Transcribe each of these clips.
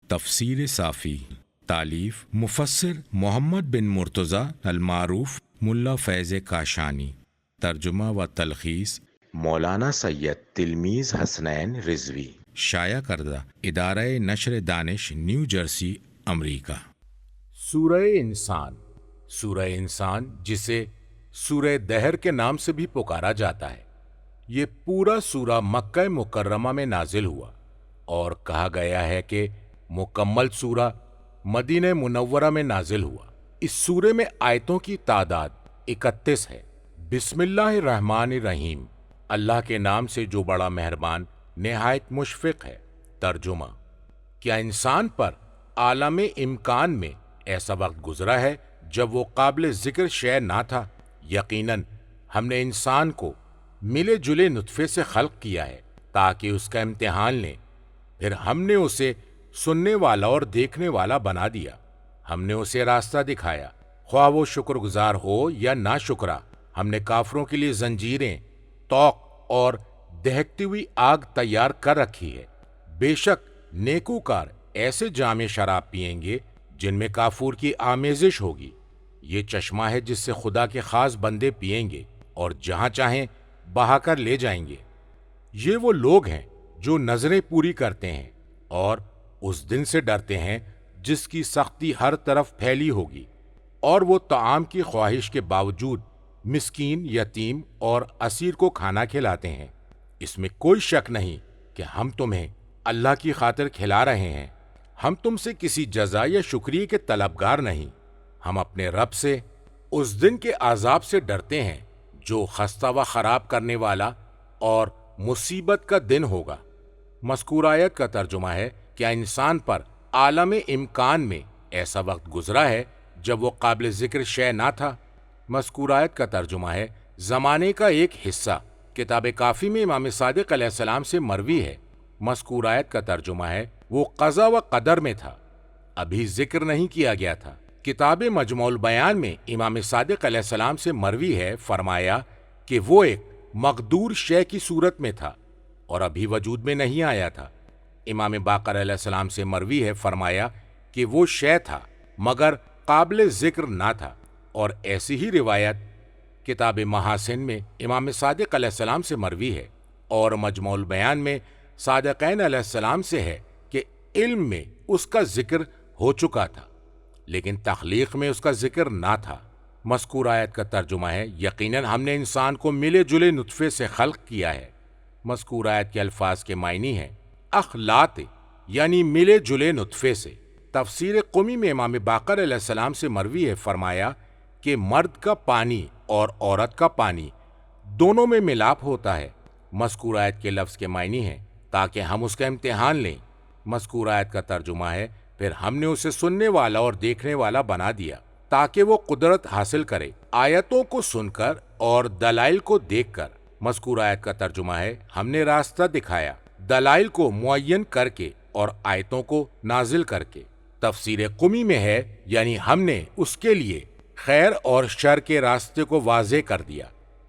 تفسیر صافی، تالیف مفسر محمد بن مرتضی المعروف ملا فیض کاشانی، ترجمہ و تلخیص مولانا سید تلمیذ حسنین رضوی، شائع کردہ ادارہ نشر دانش نیو جرسی امریکہ۔ سورہ انسان، سورہ انسان جسے سورہ دہر کے نام سے بھی پکارا جاتا ہے، یہ پورا سورہ مکہ مکرمہ میں نازل ہوا اور کہا گیا ہے کہ مکمل سورہ مدینہ منورہ میں نازل ہوا۔ اس سورے میں آیتوں کی تعداد 31 ہے۔ بسم اللہ الرحمن الرحیم، اللہ کے نام سے جو بڑا مہربان نہایت مشفق ہے۔ ترجمہ: کیا انسان پر عالم امکان میں ایسا وقت گزرا ہے جب وہ قابل ذکر شے نہ تھا؟ یقیناً ہم نے انسان کو ملے جلے نطفے سے خلق کیا ہے تاکہ اس کا امتحان لیں، پھر ہم نے اسے سننے والا اور دیکھنے والا بنا دیا۔ ہم نے اسے راستہ دکھایا، خواہ وہ شکر گزار ہو یا نا شکرا۔ ہم نے کافروں کے لیے زنجیریں، طوق اور دہکتی ہوئی آگ تیار کر رکھی ہے۔ بے شک نیکوکار ایسے جام شراب پیئیں گے جن میں کافور کی آمیزش ہوگی۔ یہ چشمہ ہے جس سے خدا کے خاص بندے پیئیں گے اور جہاں چاہیں بہا کر لے جائیں گے۔ یہ وہ لوگ ہیں جو نظریں پوری کرتے ہیں اور اس دن سے ڈرتے ہیں جس کی سختی ہر طرف پھیلی ہوگی، اور وہ طعام کی خواہش کے باوجود مسکین، یتیم اور اسیر کو کھانا کھلاتے ہیں۔ اس میں کوئی شک نہیں کہ ہم تمہیں اللہ کی خاطر کھلا رہے ہیں۔ ہم تم سے کسی جزا یا شکریہ کے طلبگار نہیں۔ ہم اپنے رب سے اس دن کے عذاب سے ڈرتے ہیں جو خستہ و خراب کرنے والا اور مصیبت کا دن ہوگا۔ مذکور آیت کا ترجمہ ہے: کیا انسان پر عالم امکان میں ایسا وقت گزرا ہے جب وہ قابل ذکر شے نہ تھا؟ مذکور آیت کا ترجمہ ہے: زمانے کا ایک حصہ کتاب کافی میں امام صادق علیہ السلام سے مروی ہے۔ مذکور آیت کا ترجمہ ہے: وہ قضا و قدر میں تھا، ابھی ذکر نہیں کیا گیا تھا۔ کتاب مجموع البیان میں امام صادق علیہ السلام سے مروی ہے، فرمایا کہ وہ ایک مقدور شے کی صورت میں تھا اور ابھی وجود میں نہیں آیا تھا۔ امام باقر علیہ السلام سے مروی ہے، فرمایا کہ وہ شے تھا مگر قابل ذکر نہ تھا۔ اور ایسی ہی روایت کتاب محاسن میں امام صادق علیہ السلام سے مروی ہے اور مجموع البیان میں صادقین علیہ السلام سے ہے کہ علم میں اس کا ذکر ہو چکا تھا لیکن تخلیق میں اس کا ذکر نہ تھا۔ مذکور آیت کا ترجمہ ہے: یقیناً ہم نے انسان کو ملے جلے نطفے سے خلق کیا ہے۔ مذکور آیت کے الفاظ کے معنی ہیں اخلاط، یعنی ملے جلے نطفے سے۔ تفسیر قمی میں امام باقر علیہ السلام سے مروی ہے، فرمایا کہ مرد کا پانی اور عورت کا پانی دونوں میں ملاپ ہوتا ہے۔ مذکور آیت کے لفظ کے معنی ہیں تاکہ ہم اس کا امتحان لیں۔ مذکور آیت کا ترجمہ ہے: پھر ہم نے اسے سننے والا اور دیکھنے والا بنا دیا تاکہ وہ قدرت حاصل کرے آیتوں کو سن کر اور دلائل کو دیکھ کر۔ مذکور آیت کا ترجمہ ہے: ہم نے راستہ دکھایا دلائل کو معین کر کے اور آیتوں کو نازل کر کے۔ تفسیر قمی میں ہے یعنی ہم نے اس کے لیے خیر اور شر کے راستے کو واضح کر دیا۔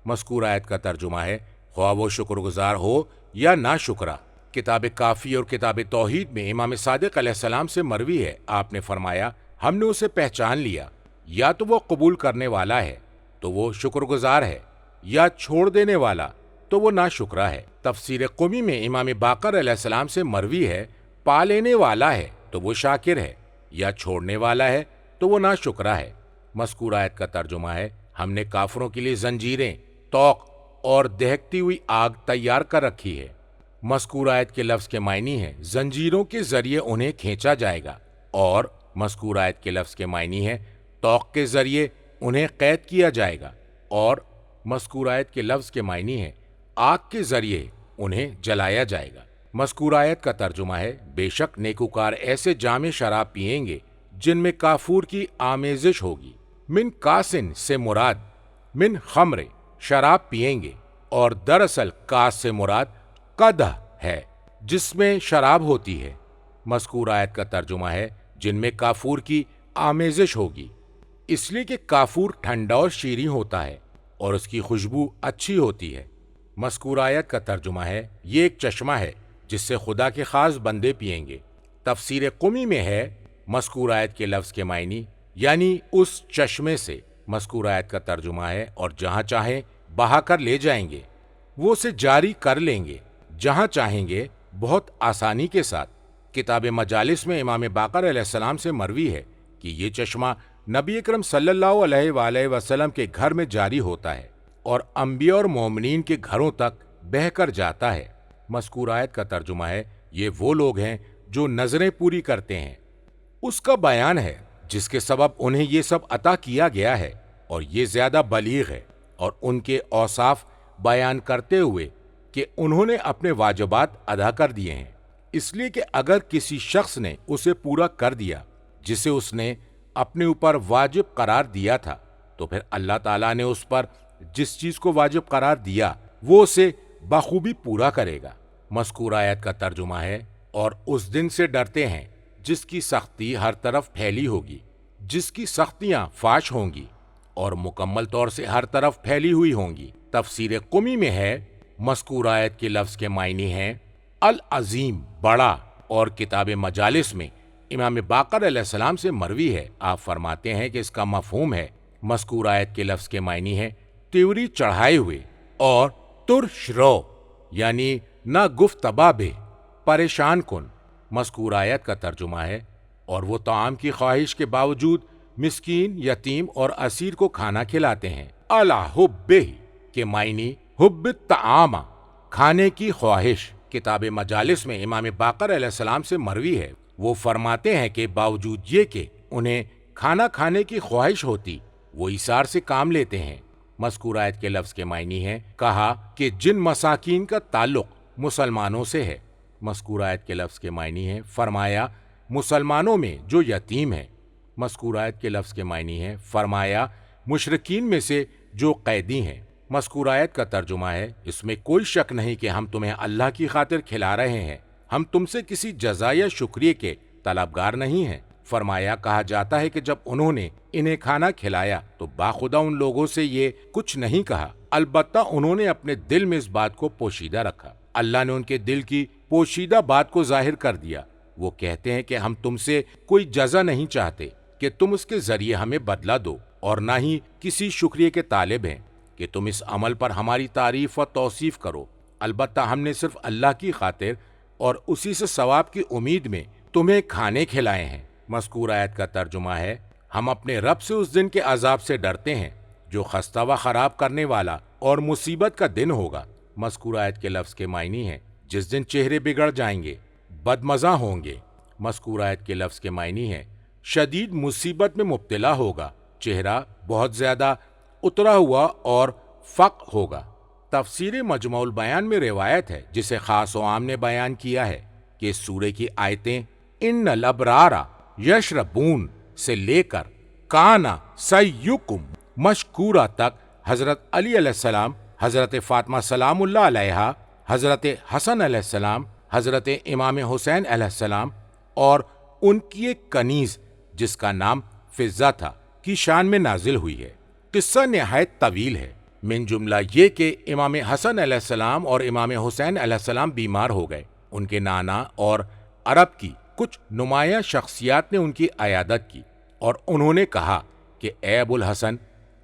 مذکور آیت کا ترجمہ ہے: خواہ وہ شکر گزار ہو یا نا شکرا۔ کتاب کافی اور کتاب توحید میں امام صادق علیہ السلام سے مروی ہے، آپ نے فرمایا ہم نے اسے پہچان لیا، یا تو وہ قبول کرنے والا ہے تو وہ شکر گزار ہے، یا چھوڑ دینے والا تو وہ نا شکرا ہے۔ تفسیر قمی میں امام باقر علیہ السلام سے مروی ہے، پا لینے والا ہے تو وہ شاکر ہے، یا چھوڑنے والا ہے تو وہ نا شکرا ہے۔ مذکور آیت کا ترجمہ ہے: ہم نے کافروں کے لیے زنجیریں، طوق اور دہکتی ہوئی آگ تیار کر رکھی ہے۔ مذکور آیت کے لفظ کے معنی ہیں زنجیروں کے ذریعے انہیں کھینچا جائے گا، اور مذکور آیت کے لفظ کے معنی ہیں طوق کے ذریعے انہیں قید کیا جائے گا، اور مذکور آیت کے لفظ کے معنی ہیں آگ کے ذریعے انہیں جلایا جائے گا۔ مذکور آیت کا ترجمہ ہے: بے شک نیکوکار ایسے جام شراب پیئیں گے جن میں کافور کی آمیزش ہوگی۔ من کاسن سے مراد من خمر شراب پیئیں گے، اور دراصل کاس سے مراد قدح ہے جس میں شراب ہوتی ہے۔ مذکور آیت کا ترجمہ ہے: جن میں کافور کی آمیزش ہوگی، اس لیے کہ کافور ٹھنڈا اور شیریں ہوتا ہے اور اس کی خوشبو اچھی ہوتی ہے۔ مذکور آیت کا ترجمہ ہے: یہ ایک چشمہ ہے جس سے خدا کے خاص بندے پئیں گے، تفسیر قمی میں ہے مذکور آیت کے لفظ کے معنی یعنی اس چشمے سے مذکور آیت کا ترجمہ ہے اور جہاں چاہیں بہا کر لے جائیں گے وہ اسے جاری کر لیں گے جہاں چاہیں گے بہت آسانی کے ساتھ۔ کتاب مجالس میں امام باقر علیہ السلام سے مروی ہے کہ یہ چشمہ نبی اکرم صلی اللہ علیہ وآلہ وسلم کے گھر میں جاری ہوتا ہے اور انبیاء اور مومنین کے گھروں تک بہہ کر جاتا ہے۔ مذکور آیت کا ترجمہ ہے یہ وہ لوگ ہیں جو نظریں پوری کرتے ہیں، اس کا بیان ہے جس کے سبب انہیں یہ سب عطا کیا گیا ہے اور یہ زیادہ بلیغ ہے، اور ان کے اوصاف بیان کرتے ہوئے کہ انہوں نے اپنے واجبات ادا کر دیے ہیں، اس لیے کہ اگر کسی شخص نے اسے پورا کر دیا جسے اس نے اپنے اوپر واجب قرار دیا تھا تو پھر اللہ تعالیٰ نے اس پر جس چیز کو واجب قرار دیا وہ اسے بخوبی پورا کرے گا۔ مذکور آیت کا ترجمہ ہے اور اس دن سے ڈرتے ہیں جس کی سختی ہر طرف پھیلی ہوگی، جس کی سختیاں فاش ہوں گی اور مکمل طور سے ہر طرف پھیلی ہوئی ہوں گی۔ تفسیر قمی میں ہے مذکور آیت کے لفظ کے معنی ہیں العظیم بڑا، اور کتاب مجالس میں امام باقر علیہ السلام سے مروی ہے، آپ فرماتے ہیں کہ اس کا مفہوم ہے مذکور آیت کے لفظ کے معنی ہے تیوری چڑھائے ہوئے اور ترش رو یعنی نہ گفتبا بے پریشان کن۔ مذکور آیت کا ترجمہ ہے اور وہ طعام کی خواہش کے باوجود مسکین، یتیم اور اسیر کو کھانا کھلاتے ہیں۔ الا حبہ کے معنی حب الطعام کھانے کی خواہش۔ کتاب مجالس میں امام باقر علیہ السلام سے مروی ہے، وہ فرماتے ہیں کہ باوجود یہ کہ انہیں کھانا کھانے کی خواہش ہوتی وہ ایثار سے کام لیتے ہیں۔ مذکور آیت کے لفظ کے معنی ہے کہا کہ جن مساکین کا تعلق مسلمانوں سے ہے۔ مذکور آیت کے لفظ کے معنی ہے فرمایا مسلمانوں میں جو یتیم ہے۔ مذکور آیت کے لفظ کے معنی ہے فرمایا مشرکین میں سے جو قیدی ہیں۔ مذکور آیت کا ترجمہ ہے اس میں کوئی شک نہیں کہ ہم تمہیں اللہ کی خاطر کھلا رہے ہیں، ہم تم سے کسی جزا یا شکریہ کے طلبگار نہیں ہیں۔ فرمایا کہا جاتا ہے کہ جب انہوں نے انہیں کھانا کھلایا تو باخدا ان لوگوں سے یہ کچھ نہیں کہا، البتہ انہوں نے اپنے دل میں اس بات کو پوشیدہ رکھا۔ اللہ نے ان کے دل کی پوشیدہ بات کو ظاہر کر دیا۔ وہ کہتے ہیں کہ ہم تم سے کوئی جزا نہیں چاہتے کہ تم اس کے ذریعے ہمیں بدلہ دو، اور نہ ہی کسی شکریہ کے طالب ہیں کہ تم اس عمل پر ہماری تعریف و توصیف کرو، البتہ ہم نے صرف اللہ کی خاطر اور اسی سے ثواب کی امید میں تمہیں کھانے کھلائے ہیں۔ مذکور آیت کا ترجمہ ہے ہم اپنے رب سے اس دن کے عذاب سے ڈرتے ہیں جو خستہ و خراب کرنے والا اور مصیبت کا دن ہوگا۔ مذکور آیت کے لفظ کے معنی ہے جس دن چہرے بگڑ جائیں گے، بدمزہ ہوں گے۔ مذکور آیت کے لفظ کے معنی ہے شدید مصیبت میں مبتلا ہوگا، چہرہ بہت زیادہ اترا ہوا اور فق ہوگا۔ تفسیر مجموع البیان میں روایت ہے جسے خاص و عام نے بیان کیا ہے کہ اس سورے کی آیتیں ان الابرار یشربون سے لے کر کانا سیکم مشکورہ تک حضرت علی علیہ السلام، حضرت فاطمہ سلام اللہ علیہا، حضرت حسن علیہ السلام، حضرت امام حسین علیہ السلام اور ان کی ایک کنیز جس کا نام فضہ تھا کی شان میں نازل ہوئی ہے۔ قصہ نہایت طویل ہے، من جملہ یہ کہ امام حسن علیہ السلام اور امام حسین علیہ السلام بیمار ہو گئے۔ ان کے نانا اور عرب کی کچھ نمایاں شخصیات نے ان کی عیادت کی اور انہوں نے کہا کہ اے ابو الحسن،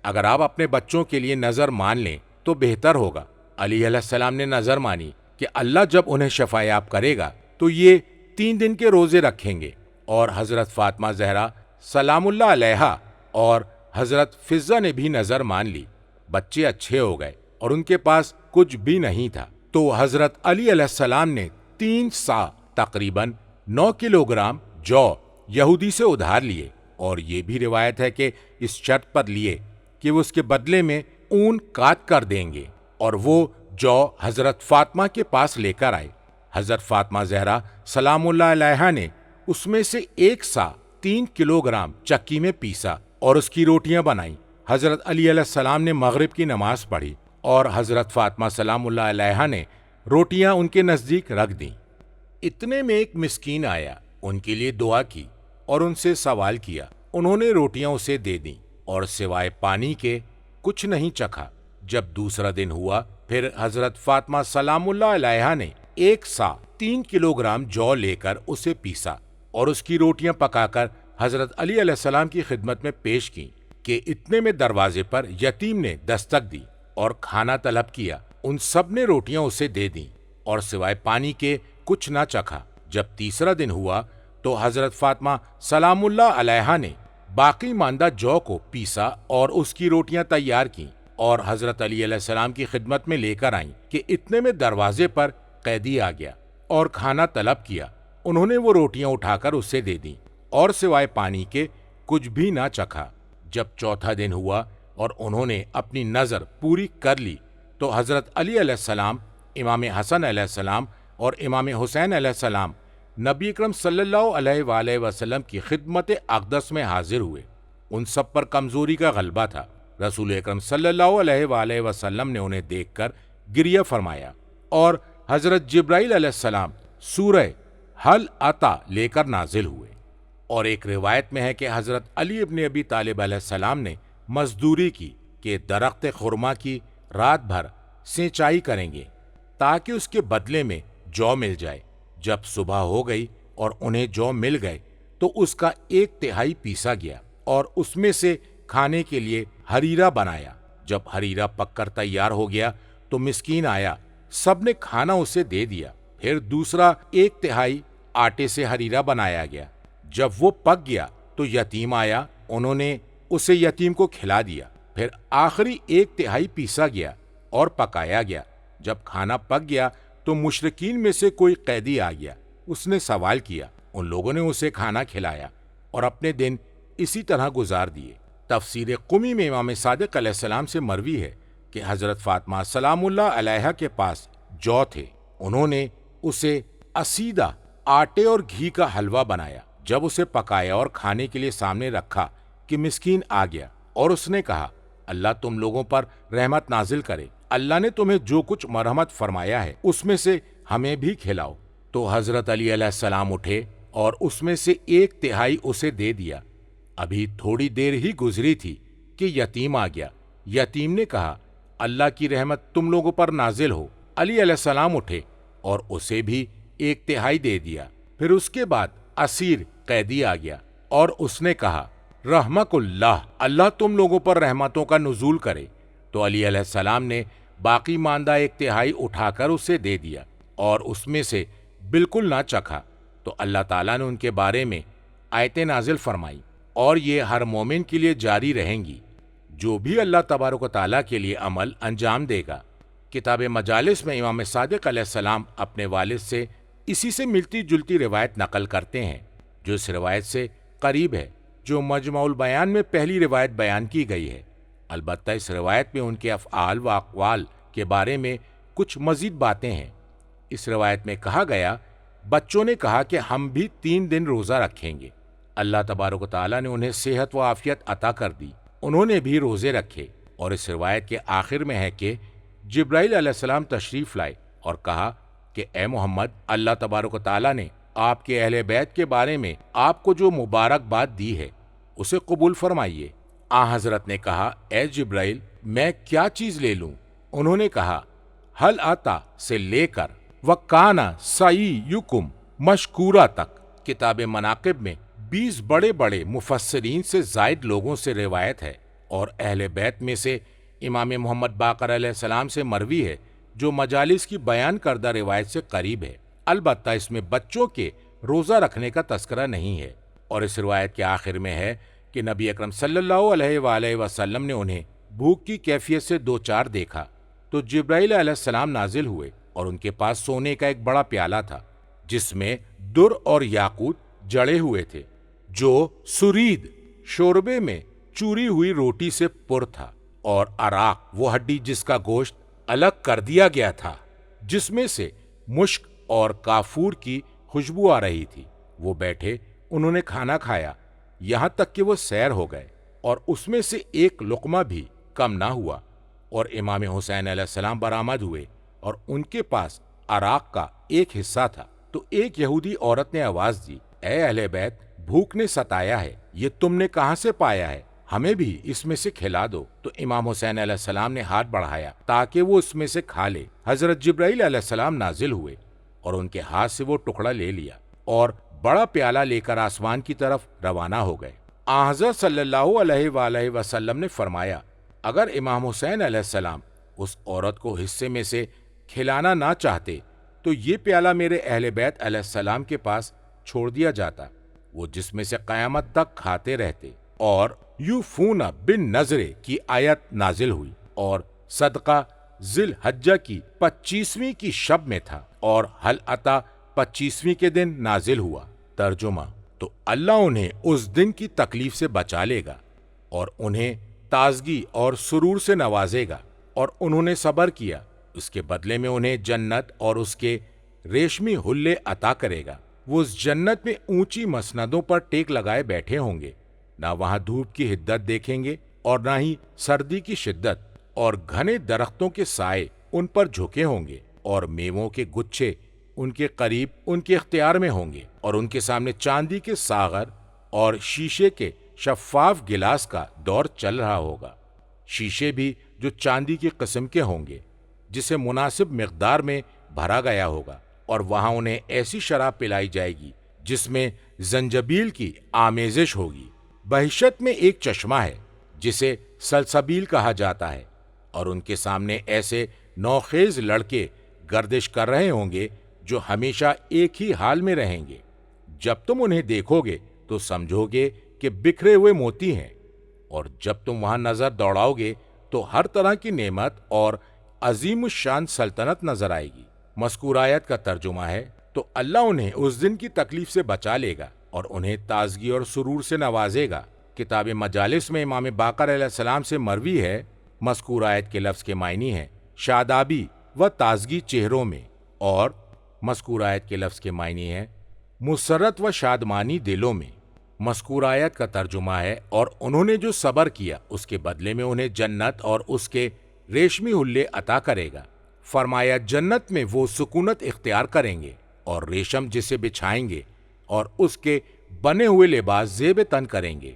اگر آپ اپنے بچوں کے لیے نظر مان لیں تو بہتر ہوگا۔ علی علیہ السلام نے نظر مانی کہ اللہ جب انہیں شفا یاب کرے گا تو یہ 3 دن کے روزے رکھیں گے، اور حضرت فاطمہ زہرا سلام اللہ علیہا اور حضرت فضہ نے بھی نظر مان لی۔ بچے اچھے ہو گئے اور ان کے پاس کچھ بھی نہیں تھا، تو حضرت علی علیہ السلام نے 3 سا تقریباً 9 کلوگرام جو یہودی سے ادھار لیے، اور یہ بھی روایت ہے کہ اس شرط پر لیے کہ وہ اس کے بدلے میں اون کاٹ کر دیں گے، اور وہ جو حضرت فاطمہ کے پاس لے کر آئے۔ حضرت فاطمہ زہرا سلام اللہ علیہا نے اس میں سے 1 سا 3 کلوگرام چکی میں پیسا اور اس کی روٹیاں بنائیں۔ حضرت علی علیہ السلام نے مغرب کی نماز پڑھی اور حضرت فاطمہ سلام اللہ علیہا نے روٹیاں ان کے نزدیک رکھ دیں۔ اتنے میں ایک مسکین آیا، ان کے لیے دعا کی اور ان سے سوال کیا۔ انہوں نے روٹیاں اسے دے دیں اور سوائے پانی کے کچھ نہیں چکھا۔ جب دوسرا دن ہوا پھر حضرت فاطمہ سلام اللہ علیہا نے 1 سا 3 کلوگرام جو لے کر اسے پیسا اور اس کی روٹیاں پکا کر حضرت علی علیہ السلام کی خدمت میں پیش کی کہ اتنے میں دروازے پر یتیم نے دستک دی اور کھانا طلب کیا۔ ان سب نے روٹیاں اسے دے دیں اور سوائے پانی کے کچھ نہ چکھا۔ جب تیسرا دن ہوا تو حضرت فاطمہ سلام اللہ علیہا نے باقی ماندہ جو کو پیسا اور اس کی روٹیاں تیار کیں اور حضرت علی علیہ السلام کی خدمت میں لے کر آئیں کہ اتنے میں دروازے پر قیدی آ گیا اور کھانا طلب کیا۔ انہوں نے وہ روٹیاں اٹھا کر اسے دے دیں اور سوائے پانی کے کچھ بھی نہ چکھا۔ جب چوتھا دن ہوا اور انہوں نے اپنی نظر پوری کر لی تو حضرت علی علیہ السلام، امام حسن علیہ السلام اور امام حسین علیہ السلام نبی اکرم صلی اللہ علیہ وآلہ وسلم کی خدمت اقدس میں حاضر ہوئے۔ ان سب پر کمزوری کا غلبہ تھا۔ رسول اکرم صلی اللہ علیہ وآلہ وسلم نے انہیں دیکھ کر گریہ فرمایا اور حضرت جبرائیل علیہ السلام سورہ حل عطا لے کر نازل ہوئے۔ اور ایک روایت میں ہے کہ حضرت علی ابن ابی طالب علیہ السلام نے مزدوری کی کہ درخت خرما کی رات بھر سینچائی کریں گے تاکہ اس کے بدلے میں جو مل جائے۔ جب صبح ہو گئی اور انہیں جو مل گئے تو اس کا 1/3 پیسا گیا اور اس میں سے کھانے کے لیے ہریرا بنایا۔ جب ہریرا پک کر تیار ہو گیا تو مسکین آیا، سب نے کھانا اسے دے دیا۔ پھر دوسرا 1/3 آٹے سے ہریرا بنایا گیا۔ جب وہ پک گیا تو یتیم آیا، انہوں نے اسے یتیم کو کھلا دیا۔ پھر آخری 1/3 پیسا گیا اور پکایا گیا۔ جب کھانا پک گیا تو مشرکین میں سے کوئی قیدی آ گیا۔ اس نے سوال کیا، ان لوگوں نے اسے کھانا کھلایا اور اپنے دن اسی طرح گزار دیے۔ تفسیر قمی میں امام صادق علیہ السلام سے مروی ہے کہ حضرت فاطمہ سلام اللہ علیہا کے پاس جو تھے، انہوں نے اسے اسیدہ آٹے اور گھی کا حلوہ بنایا۔ جب اسے پکایا اور کھانے کے لیے سامنے رکھا کہ مسکین آ گیا اور اس نے کہا، اللہ تم لوگوں پر رحمت نازل کرے، اللہ نے تمہیں جو کچھ مرحمت فرمایا ہے اس میں سے ہمیں بھی کھلاؤ۔ تو حضرت علی علیہ السلام اٹھے اور اس میں سے 1/3 اسے دے دیا۔ ابھی تھوڑی دیر ہی گزری تھی کہ یتیم آ گیا۔ یتیم نے کہا، اللہ کی رحمت تم لوگوں پر نازل ہو۔ علی علیہ السلام اٹھے اور اسے بھی 1/3 دے دیا۔ پھر اس کے بعد اسیر قیدی آ گیا اور اس نے کہا، رحمک اللہ، اللہ تم لوگوں پر رحمتوں کا نزول کرے۔ تو علی علیہ السلام نے باقی ماندہ 1/3 اٹھا کر اسے دے دیا اور اس میں سے بالکل نہ چکھا۔ تو اللہ تعالیٰ نے ان کے بارے میں آیتیں نازل فرمائی اور یہ ہر مومن کے لیے جاری رہیں گی جو بھی اللہ تبارک و تعالیٰ کے لیے عمل انجام دے گا۔ کتاب مجالس میں امام صادق علیہ السلام اپنے والد سے اسی سے ملتی جلتی روایت نقل کرتے ہیں جو اس روایت سے قریب ہے جو مجمع البیان میں پہلی روایت بیان کی گئی ہے۔ البتہ اس روایت میں ان کے افعال و اقوال کے بارے میں کچھ مزید باتیں ہیں۔ اس روایت میں کہا گیا، بچوں نے کہا کہ ہم بھی 3 دن روزہ رکھیں گے۔ اللہ تبارک و تعالیٰ نے انہیں صحت و عافیت عطا کر دی، انہوں نے بھی روزے رکھے۔ اور اس روایت کے آخر میں ہے کہ جبرائیل علیہ السلام تشریف لائے اور کہا کہ اے محمد، اللہ تبارک و تعالیٰ نے آپ کے اہل بیت کے بارے میں آپ کو جو مبارکباد دی ہے اسے قبول فرمائیے۔ حضرت نے کہا، اے جبرائیل، میں کیا چیز لے لوں؟ انہوں نے کہا، حل عطا سے لے کر وَقَانَ سَعِیُّکُمْ مَشْکُورًا تک۔ کتاب مناقب میں 20 بڑے بڑے مفسرین سے زائد لوگوں سے روایت ہے اور اہل بیت میں سے امام محمد باقر علیہ السلام سے مروی ہے جو مجالس کی بیان کردہ روایت سے قریب ہے۔ البتہ اس میں بچوں کے روزہ رکھنے کا تذکرہ نہیں ہے۔ اور اس روایت کے آخر میں ہے کہ نبی اکرم صلی اللہ علیہ وآلہ وسلم نے انہیں بھوک کی کیفیت سے 2-4 دیکھا تو جبرائیل علیہ السلام نازل ہوئے اور ان کے پاس سونے کا ایک بڑا پیالہ تھا جس میں در اور یاقوت جڑے ہوئے تھے، جو سرید شوربے میں چوری ہوئی روٹی سے پر تھا، اور عراق وہ ہڈی جس کا گوشت الگ کر دیا گیا تھا، جس میں سے مشک اور کافور کی خوشبو آ رہی تھی۔ وہ بیٹھے، انہوں نے کھانا کھایا یہاں تک کہ وہ سیر ہو گئے اور اس میں سے ایک لقمہ بھی کم نہ ہوا۔ اور امام حسین علیہ السلام برآمد ہوئے اور ان کے پاس عراق کا ایک حصہ تھا۔ تو ایک یہودی عورت نے آواز دی، اے اہل بیت، بھوک نے ستایا ہے، یہ تم نے کہاں سے پایا ہے؟ ہمیں بھی اس میں سے کھلا دو۔ تو امام حسین علیہ السلام نے ہاتھ بڑھایا تاکہ وہ اس میں سے کھا لے۔ حضرت جبرائیل علیہ السلام نازل ہوئے اور ان کے ہاتھ سے وہ ٹکڑا لے لیا اور بڑا پیالہ لے کر آسمان کی طرف روانہ ہو گئے۔ آن حضرت صلی اللہ علیہ وآلہ وسلم نے فرمایا، اگر امام حسین علیہ السلام اس عورت کو حصے میں سے کھلانا نہ چاہتے تو یہ پیالہ میرے اہل بیت علیہ السلام کے پاس چھوڑ دیا جاتا، وہ جس میں سے قیامت تک کھاتے رہتے۔ اور یوفون بن نذر کی آیت نازل ہوئی، اور صدقہ ذی الحجہ کی 25ویں کی شب میں تھا، اور حل اتا 25ویں کے دن نازل ہوا۔ ترجمہ: تو اللہ انہیں اس دن کی تکلیف سے بچا لے گا اور انہیں تازگی اور سرور سے نوازے گا، اور انہوں نے صبر کیا، اس کے بدلے میں انہیں جنت اور اس کے ریشمی حلے عطا کرے گا۔ وہ اس جنت میں اونچی مسندوں پر ٹیک لگائے بیٹھے ہوں گے، نہ وہاں دھوپ کی حدت دیکھیں گے اور نہ ہی سردی کی شدت، اور گھنے درختوں کے سائے ان پر جھکے ہوں گے، اور میووں کے گچھے ان کے قریب ان کے اختیار میں ہوں گے، اور ان کے سامنے چاندی کے ساغر اور شیشے کے شفاف گلاس کا دور چل رہا ہوگا۔ شیشے بھی جو چاندی کی قسم کے ہوں گے، جسے مناسب مقدار میں بھرا گیا ہوگا، اور وہاں انہیں ایسی شراب پلائی جائے گی جس میں زنجبیل کی آمیزش ہوگی۔ بہشت میں ایک چشمہ ہے جسے سلسبیل کہا جاتا ہے، اور ان کے سامنے ایسے نوخیز لڑکے گردش کر رہے ہوں گے جو ہمیشہ ایک ہی حال میں رہیں گے۔ جب تم انہیں دیکھو گے تو سمجھو گے کہ بکھرے ہوئے موتی ہیں، اور جب تم وہاں نظر دوڑاؤ گے تو ہر طرح کی نعمت اور عظیم الشان سلطنت نظر آئے گی۔ مذکور آیت کا ترجمہ ہے، تو اللہ انہیں اس دن کی تکلیف سے بچا لے گا اور انہیں تازگی اور سرور سے نوازے گا۔ کتاب مجالس میں امام باقر علیہ السلام سے مروی ہے، مذکور آیت کے لفظ کے معنی ہیں شادابی و تازگی چہروں میں، اور مذکور آیت کے لفظ کے معنی ہے مسرت و شادمانی دلوں میں۔ مذکور آیت کا ترجمہ ہے، اور انہوں نے جو صبر کیا اس کے بدلے میں انہیں جنت اور اس کے ریشمی حلے عطا کرے گا۔ فرمایا جنت میں وہ سکونت اختیار کریں گے اور ریشم جسے بچھائیں گے اور اس کے بنے ہوئے لباس زیب تن کریں گے۔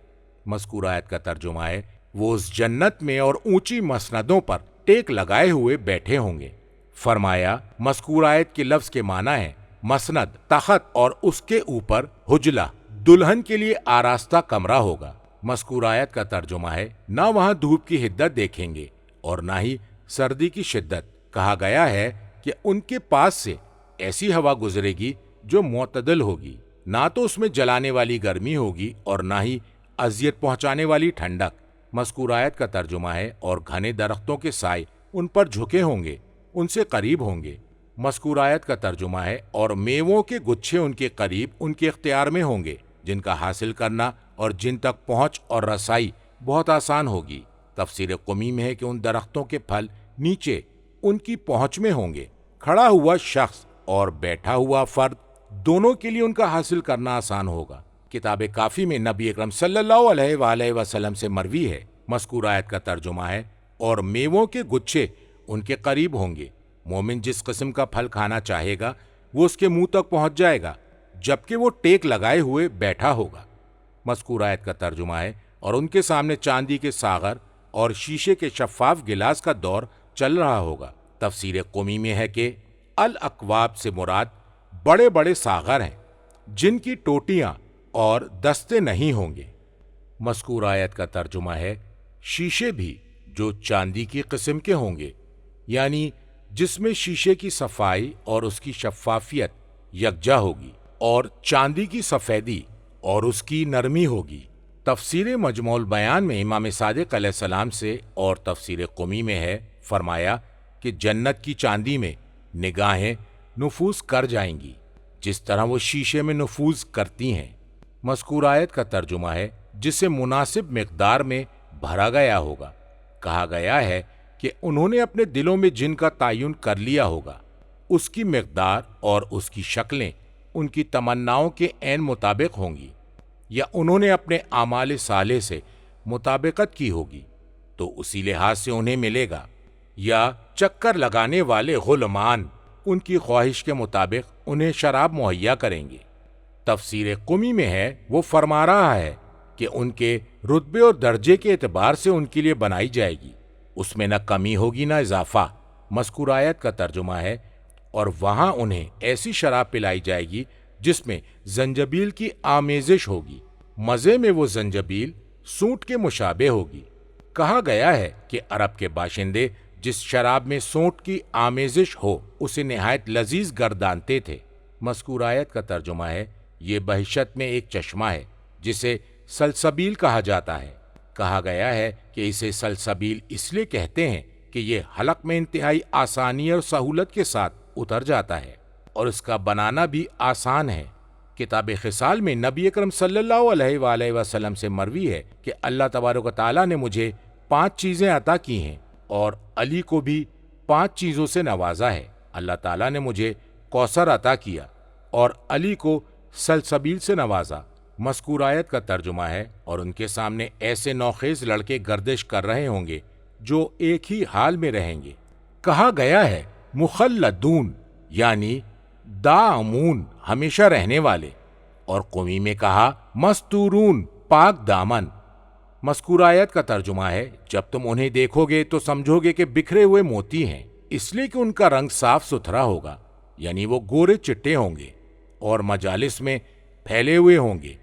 مذکور آیت کا ترجمہ ہے، وہ اس جنت میں اور اونچی مسندوں پر ٹیک لگائے ہوئے بیٹھے ہوں گے۔ فرمایا مذکور آیت کے لفظ کے معنی ہے مسند، تخت، اور اس کے اوپر حجلہ، دلہن کے لیے آراستہ کمرہ ہوگا۔ مذکور آیت کا ترجمہ ہے، نہ وہاں دھوپ کی حدت دیکھیں گے اور نہ ہی سردی کی شدت۔ کہا گیا ہے کہ ان کے پاس سے ایسی ہوا گزرے گی جو معتدل ہوگی، نہ تو اس میں جلانے والی گرمی ہوگی اور نہ ہی اذیت پہنچانے والی ٹھنڈک۔ مذکور آیت کا ترجمہ ہے، اور گھنے درختوں کے سائے ان پر جھکے ہوں گے، ان سے قریب ہوں گے۔ مذکور آیت کا ترجمہ ہے، اور میووں کے گچھے ان کے قریب ان کے اختیار میں ہوں گے، جن کا حاصل کرنا اور جن تک پہنچ اور رسائی بہت آسان ہوگی۔ تفسیر قمی میں ہے کہ ان درختوں کے پھل نیچے ان کی پہنچ میں ہوں گے۔ کھڑا ہوا شخص اور بیٹھا ہوا فرد دونوں کے لیے ان کا حاصل کرنا آسان ہوگا۔ کتاب کافی میں نبی اکرم صلی اللہ علیہ وآلہ وسلم سے مروی ہے، مذکور آیت کا ترجمہ ہے، اور میووں کے گچھے ان کے قریب ہوں گے۔ مومن جس قسم کا پھل کھانا چاہے گا وہ اس کے منہ تک پہنچ جائے گا، جبکہ وہ ٹیک لگائے ہوئے بیٹھا ہوگا۔ مذکور آیت کا ترجمہ ہے، اور ان کے سامنے چاندی کے ساغر اور شیشے کے شفاف گلاس کا دور چل رہا ہوگا۔ تفسیر قمی میں ہے کہ الاکواب سے مراد بڑے بڑے ساغر ہیں جن کی ٹوٹیاں اور دستے نہیں ہوں گے۔ مذکور آیت کا ترجمہ ہے، شیشے بھی جو چاندی کی قسم کے ہوں گے، یعنی جس میں شیشے کی صفائی اور اس کی شفافیت یکجا ہوگی، اور چاندی کی سفیدی اور اس کی نرمی ہوگی۔ تفسیر مجموع البیان میں امام صادق علیہ السلام سے اور تفسیر قمی میں ہے، فرمایا کہ جنت کی چاندی میں نگاہیں نفوذ کر جائیں گی جس طرح وہ شیشے میں نفوذ کرتی ہیں۔ مذکور آیت کا ترجمہ ہے، جسے مناسب مقدار میں بھرا گیا ہوگا۔ کہا گیا ہے کہ انہوں نے اپنے دلوں میں جن کا تعین کر لیا ہوگا، اس کی مقدار اور اس کی شکلیں ان کی تمناؤں کے عین مطابق ہوں گی، یا انہوں نے اپنے اعمال صالح سے مطابقت کی ہوگی تو اسی لحاظ سے انہیں ملے گا، یا چکر لگانے والے غلمان ان کی خواہش کے مطابق انہیں شراب مہیا کریں گے۔ تفسیر قمی میں ہے، وہ فرما رہا ہے کہ ان کے رتبے اور درجے کے اعتبار سے ان کے لیے بنائی جائے گی، اس میں نہ کمی ہوگی نہ اضافہ۔ مذکور آیت کا ترجمہ ہے، اور وہاں انہیں ایسی شراب پلائی جائے گی جس میں زنجبیل کی آمیزش ہوگی، مزے میں وہ زنجبیل سونٹ کے مشابہ ہوگی۔ کہا گیا ہے کہ عرب کے باشندے جس شراب میں سونٹ کی آمیزش ہو اسے نہایت لذیذ گردانتے تھے۔ مذکور آیت کا ترجمہ ہے، یہ بہشت میں ایک چشمہ ہے جسے سلسبیل کہا جاتا ہے۔ کہا گیا ہے کہ اسے سلسبیل اس لیے کہتے ہیں کہ یہ حلق میں انتہائی آسانی اور سہولت کے ساتھ اتر جاتا ہے اور اس کا بنانا بھی آسان ہے۔ کتاب خصال میں نبی اکرم صلی اللہ علیہ وآلہ وسلم سے مروی ہے کہ اللہ تبارک و تعالیٰ نے مجھے 5 چیزیں عطا کی ہیں اور علی کو بھی 5 چیزوں سے نوازا ہے۔ اللہ تعالیٰ نے مجھے کوثر عطا کیا اور علی کو سلسبیل سے نوازا۔ مذکور آیت کا ترجمہ ہے، اور ان کے سامنے ایسے نوخیز لڑکے گردش کر رہے ہوں گے جو ایک ہی حال میں رہیں گے۔ کہا گیا ہے مخلدون یعنی دامون ہمیشہ رہنے والے، اور قومی میں کہا مستورون پاک دامن۔ مذکور آیت کا ترجمہ ہے، جب تم انہیں دیکھو گے تو سمجھو گے کہ بکھرے ہوئے موتی ہیں، اس لیے کہ ان کا رنگ صاف ستھرا ہوگا، یعنی وہ گورے چٹے ہوں گے اور مجالس میں پھیلے ہوئے ہوں گے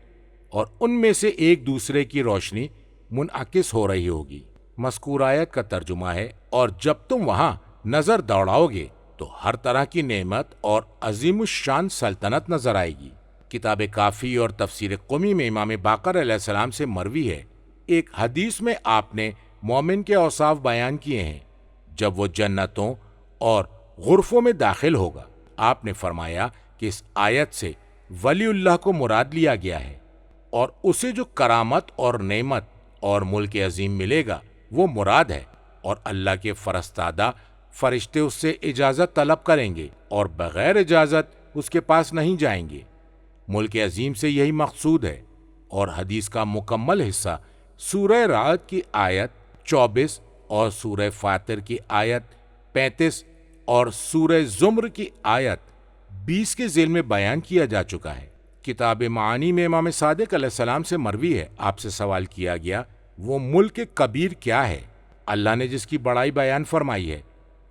اور ان میں سے ایک دوسرے کی روشنی منعکس ہو رہی ہوگی۔ مذکور آیت کا ترجمہ ہے، اور جب تم وہاں نظر دوڑاؤ گے تو ہر طرح کی نعمت اور عظیم الشان سلطنت نظر آئے گی۔ کتاب کافی اور تفسیر قمی میں امام باقر علیہ السلام سے مروی ہے، ایک حدیث میں آپ نے مومن کے اوصاف بیان کیے ہیں جب وہ جنتوں اور غرفوں میں داخل ہوگا۔ آپ نے فرمایا کہ اس آیت سے ولی اللہ کو مراد لیا گیا ہے، اور اسے جو کرامت اور نعمت اور ملک عظیم ملے گا وہ مراد ہے، اور اللہ کے فرستادہ فرشتے اس سے اجازت طلب کریں گے اور بغیر اجازت اس کے پاس نہیں جائیں گے۔ ملک عظیم سے یہی مقصود ہے۔ اور حدیث کا مکمل حصہ سورہ رعد کی آیت 24 اور سورہ فاطر کی آیت 35 اور سورہ زمر کی آیت 20 کے ذیل میں بیان کیا جا چکا ہے۔ کتاب معانی میں امام صادق علیہ السلام سے مروی ہے، آپ سے سوال کیا گیا وہ ملک کبیر کیا ہے؟ اللہ نے جس کی بڑائی بیان فرمائی ہے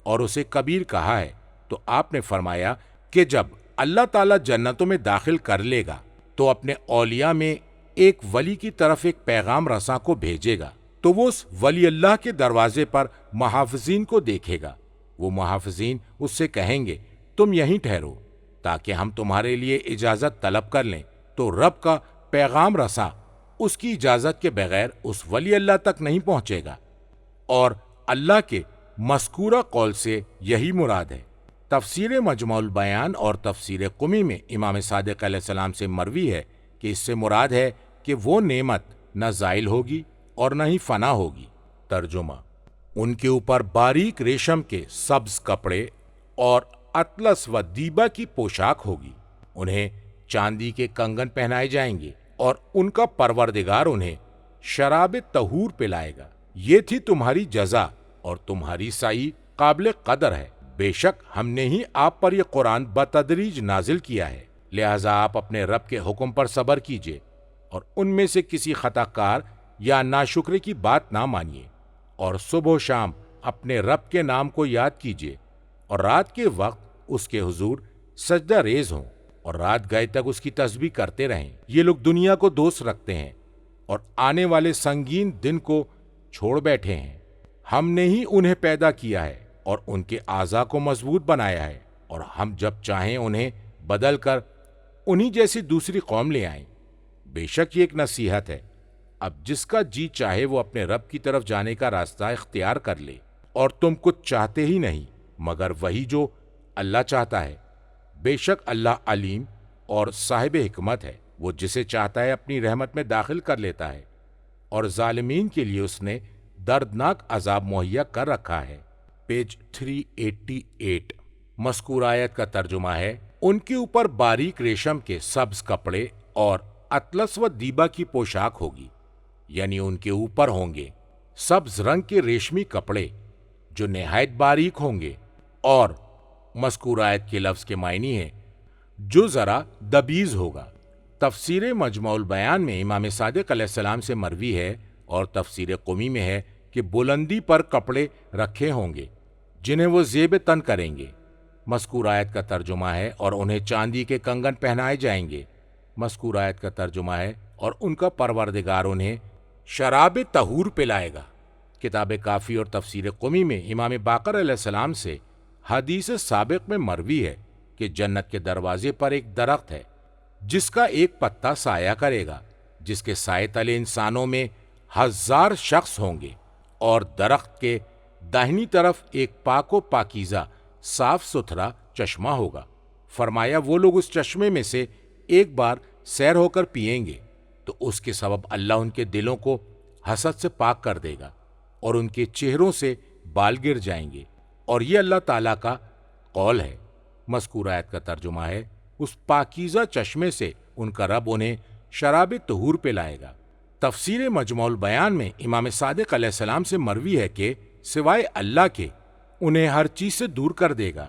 اور اسے کبیر کہا ہے، تو آپ نے فرمایا کہ جب اللہ تعالیٰ جنتوں میں داخل کر لے گا تو اپنے اولیاء میں ایک ولی کی طرف ایک پیغام رساں کو بھیجے گا، تو وہ اس ولی اللہ کے دروازے پر محافظین کو دیکھے گا۔ وہ محافظین اس سے کہیں گے تم یہیں ٹھہرو تاکہ ہم تمہارے لیے اجازت طلب کر لیں، تو رب کا پیغام رساں اس کی اجازت کے بغیر اس ولی اللہ تک نہیں پہنچے گا، اور اللہ کے مذکورہ قول سے یہی مراد ہے۔ تفسیر مجموع البیان اور تفسیر قمی میں امام صادق علیہ السلام سے مروی ہے کہ اس سے مراد ہے کہ وہ نعمت نہ زائل ہوگی اور نہ ہی فنا ہوگی۔ ترجمہ: ان کے اوپر باریک ریشم کے سبز کپڑے اور اطلس و دیبا کی پوشاک ہوگی، انہیں چاندی کے کنگن پہنائے جائیں گے اور ان کا پروردگار انہیں شراب طہور پلائے گا۔ یہ تھی تمہاری جزا اور تمہاری سعی قابل قدر ہے۔ بے شک ہم نے ہی آپ پر یہ قرآن بتدریج نازل کیا ہے، لہذا آپ اپنے رب کے حکم پر صبر کیجیے اور ان میں سے کسی خطا کار یا ناشکرے کی بات نہ مانیے، اور صبح و شام اپنے رب کے نام کو یاد کیجیے، اور رات کے وقت اس کے حضور سجدہ ریز ہوں اور رات گئے تک اس کی تسبیح کرتے رہیں۔ یہ لوگ دنیا کو دوست رکھتے ہیں اور آنے والے سنگین دن کو چھوڑ بیٹھے ہیں۔ ہم نے ہی انہیں پیدا کیا ہے اور ان کے اعضاء کو مضبوط بنایا ہے، اور ہم جب چاہیں انہیں بدل کر انہی جیسی دوسری قوم لے آئیں۔ بے شک یہ ایک نصیحت ہے، اب جس کا جی چاہے وہ اپنے رب کی طرف جانے کا راستہ اختیار کر لے، اور تم کچھ چاہتے ہی نہیں مگر وہی جو اللہ چاہتا ہے۔ بے شک اللہ علیم اور صاحب حکمت ہے، وہ جسے چاہتا ہے اپنی رحمت میں داخل کر لیتا ہے، اور ظالمین کے لیے اس نے دردناک عذاب مہیا کر رکھا ہے۔ پیج 388۔ مذکور آیت کا ترجمہ ہے، ان کے اوپر باریک ریشم کے سبز کپڑے اور اطلس و دیبا کی پوشاک ہوگی، یعنی ان کے اوپر ہوں گے سبز رنگ کے ریشمی کپڑے جو نہایت باریک ہوں گے، اور مذکور آیت کے لفظ کے معنی ہے جو ذرا دبیز ہوگا۔ تفسیر مجموع البیان میں امام صادق علیہ السلام سے مروی ہے اور تفسیر قمی میں ہے کہ بلندی پر کپڑے رکھے ہوں گے جنہیں وہ زیب تن کریں گے، مذکور آیت کا ترجمہ ہے اور انہیں چاندی کے کنگن پہنائے جائیں گے۔ مذکور آیت کا ترجمہ ہے اور ان کا پروردگار انہیں شراب طہور پلائے گا۔ کتاب کافی اور تفسیر قمی میں امام باقر علیہ السلام سے حدیث سابق میں مروی ہے کہ جنت کے دروازے پر ایک درخت ہے جس کا ایک پتا سایہ کرے گا، جس کے سائے تلے انسانوں میں 1000 شخص ہوں گے، اور درخت کے داہنی طرف ایک پاک و پاکیزہ صاف ستھرا چشمہ ہوگا۔ فرمایا وہ لوگ اس چشمے میں سے ایک بار سیر ہو کر پئیں گے تو اس کے سبب اللہ ان کے دلوں کو حسد سے پاک کر دے گا اور ان کے چہروں سے بال گر جائیں گے، اور یہ اللہ تعالیٰ کا قول ہے۔ مذکور آیت کا ترجمہ ہے اس پاکیزہ چشمے سے ان کا رب انہیں شراب طہور پلائے گا۔ تفسیر مجموع البیان میں امام صادق علیہ السلام سے مروی ہے کہ سوائے اللہ کے انہیں ہر چیز سے دور کر دے گا۔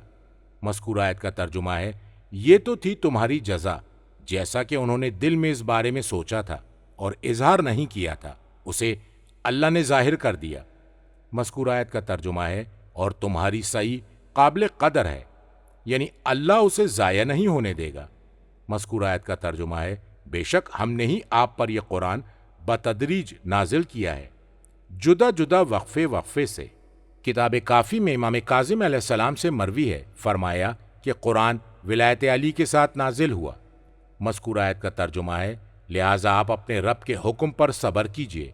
مذکور آیت کا ترجمہ ہے یہ تو تھی تمہاری جزا، جیسا کہ انہوں نے دل میں اس بارے میں سوچا تھا اور اظہار نہیں کیا تھا، اسے اللہ نے ظاہر کر دیا۔ مذکور آیت کا ترجمہ ہے اور تمہاری سعی قابل قدر ہے، یعنی اللہ اسے ضائع نہیں ہونے دے گا۔ مذکور آیت کا ترجمہ ہے بے شک ہم نے ہی آپ پر یہ قرآن بتدریج نازل کیا ہے، جدا جدا وقفے وقفے سے۔ کتاب کافی میں امام کاظم علیہ السلام سے مروی ہے، فرمایا کہ قرآن ولایت علی کے ساتھ نازل ہوا۔ مذکور آیت کا ترجمہ ہے لہٰذا آپ اپنے رب کے حکم پر صبر کیجیے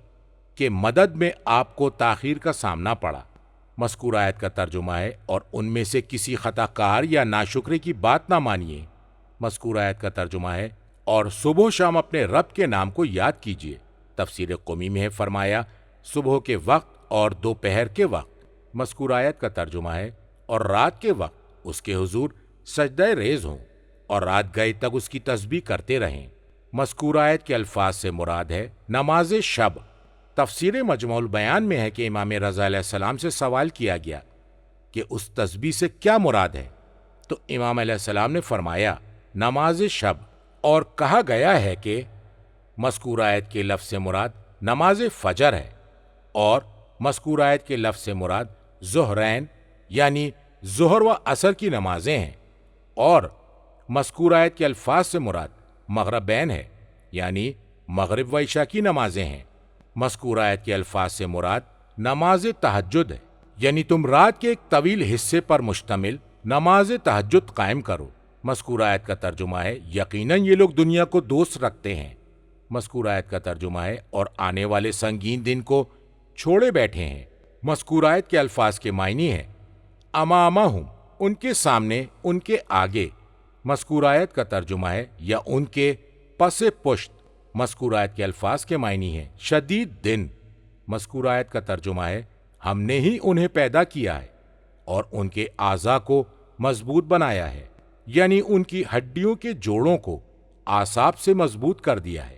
کہ مدد میں آپ کو تاخیر کا سامنا پڑا۔ مذکور آیت کا ترجمہ ہے اور ان میں سے کسی خطا کار یا ناشکرے کی بات نہ مانیے۔ مذکور آیت کا ترجمہ ہے اور صبح و شام اپنے رب کے نام کو یاد کیجیے۔ تفسیر قمی میں ہے، فرمایا صبح کے وقت اور دوپہر کے وقت۔ مذکور آیت کا ترجمہ ہے اور رات کے وقت اس کے حضور سجدہ ریز ہوں اور رات گئے تک اس کی تسبیح کرتے رہیں۔ مذکور آیت کے الفاظ سے مراد ہے نماز شب۔ تفسیر مجموع البیان میں ہے کہ امام رضا علیہ السلام سے سوال کیا گیا کہ اس تسبیح سے کیا مراد ہے، تو امام علیہ السلام نے فرمایا نماز شب، اور کہا گیا ہے کہ مذکور آیت کے لفظ سے مراد نماز فجر ہے، اور مذکور آیت کے لفظ سے مراد ظہرین یعنی ظہر و عصر کی نمازیں ہیں، اور مذکور آیت کے الفاظ سے مراد مغربین ہے یعنی مغرب و عشاء کی نمازیں ہیں۔ مذکور آیت کے الفاظ سے مراد نماز تہجد ہے، یعنی تم رات کے ایک طویل حصے پر مشتمل نماز تہجد قائم کرو۔ مذکور آیت کا ترجمہ ہے یقیناً یہ لوگ دنیا کو دوست رکھتے ہیں۔ مذکور آیت کا ترجمہ ہے اور آنے والے سنگین دن کو چھوڑے بیٹھے ہیں۔ مذکور آیت کے الفاظ کے معنی ہے امامہم، ان کے سامنے، ان کے آگے۔ مذکور آیت کا ترجمہ ہے یا ان کے پس پشت۔ مذکور آیت کے الفاظ کے معنی ہے شدید دن۔ مذکور آیت کا ترجمہ ہے ہم نے ہی انہیں پیدا کیا ہے اور ان کے اعضاء کو مضبوط بنایا ہے، یعنی ان کی ہڈیوں کے جوڑوں کو اعصاب سے مضبوط کر دیا ہے۔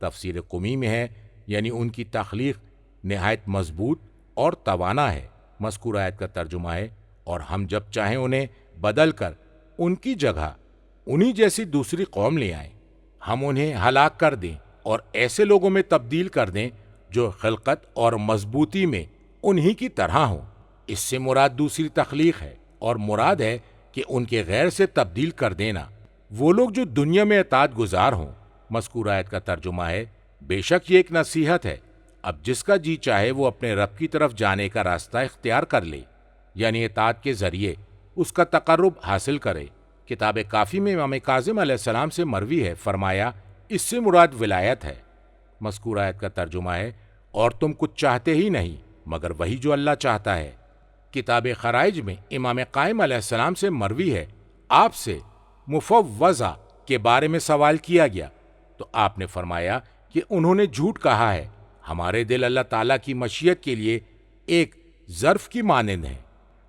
تفسیر قمی میں ہے یعنی ان کی تخلیق نہایت مضبوط اور توانا ہے۔ مذکور آیت کا ترجمہ ہے اور ہم جب چاہیں انہیں بدل کر ان کی جگہ انہی جیسی دوسری قوم لے آئیں، ہم انہیں ہلاک کر دیں اور ایسے لوگوں میں تبدیل کر دیں جو خلقت اور مضبوطی میں انہی کی طرح ہوں۔ اس سے مراد دوسری تخلیق ہے، اور مراد ہے کہ ان کے غیر سے تبدیل کر دینا وہ لوگ جو دنیا میں اطاعت گزار ہوں۔ مذکور آیت کا ترجمہ ہے بے شک یہ ایک نصیحت ہے، اب جس کا جی چاہے وہ اپنے رب کی طرف جانے کا راستہ اختیار کر لے، یعنی اطاعت کے ذریعے اس کا تقرب حاصل کرے۔ کتاب کافی میں امام کاظم علیہ السلام سے مروی ہے، فرمایا اس سے مراد ولایت ہے۔ مذکور آیت کا ترجمہ ہے اور تم کچھ چاہتے ہی نہیں مگر وہی جو اللہ چاہتا ہے۔ کتاب خرائج میں امام قائم علیہ السلام سے مروی ہے آپ سے مفوضہ کے بارے میں سوال کیا گیا تو آپ نے فرمایا کہ انہوں نے جھوٹ کہا ہے، ہمارے دل اللہ تعالیٰ کی مشیت کے لیے ایک ظرف کی مانند ہیں،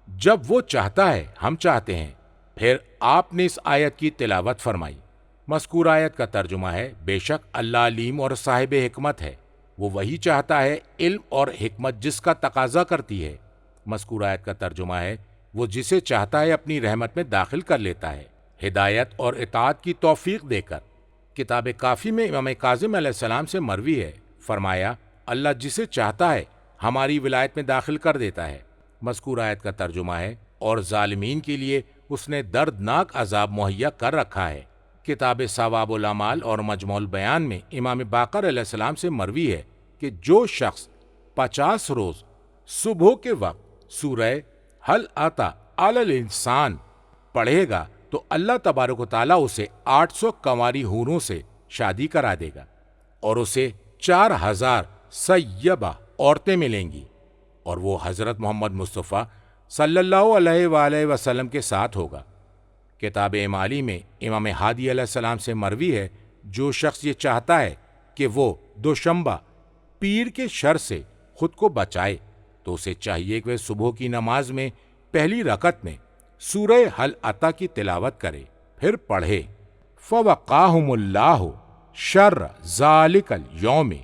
جب وہ چاہتا ہے ہم چاہتے ہیں۔ پھر آپ نے اس آیت کی تلاوت فرمائی۔ مذکور آیت کا ترجمہ ہے بے شک اللہ علیم اور صاحب حکمت ہے، وہ وہی چاہتا ہے علم اور حکمت جس کا تقاضا کرتی ہے۔ مذکور آیت کا ترجمہ ہے وہ جسے چاہتا ہے اپنی رحمت میں داخل کر لیتا ہے، ہدایت اور اطاعت کی توفیق دے کر۔ کتاب کافی میں امام کاظم علیہ السلام سے مروی ہے، فرمایا اللہ جسے چاہتا ہے ہماری ولایت میں داخل کر دیتا ہے۔ مذکور آیت کا ترجمہ ہے اور ظالمین کے لیے اس نے دردناک عذاب مہیا کر رکھا ہے۔ کتاب ثواب الاعمال اور مجموع البیان میں امام باقر علیہ السلام سے مروی ہے کہ جو شخص 50 روز صبح کے وقت سورہ حل اتی علی الانسان پڑھے گا تو اللہ تبارک و تعالیٰ اسے 800 کنواری حوروں سے شادی کرا دے گا اور اسے 4000 سیبہ عورتیں ملیں گی، اور وہ حضرت محمد مصطفیٰ صلی اللہ علیہ وآلہ وسلم کے ساتھ ہوگا۔ کتاب اعمالی میں امام ہادی علیہ السلام سے مروی ہے جو شخص یہ چاہتا ہے کہ وہ دوشنبہ پیر کے شر سے خود کو بچائے تو اسے چاہیے کہ وہ صبح کی نماز میں پہلی رکعت میں سورہ حل اتی کی تلاوت کرے، پھر پڑھے فَوَقَاهُمُ اللَّهُ شَرَّ ذَلِكَ الْيَوْمِ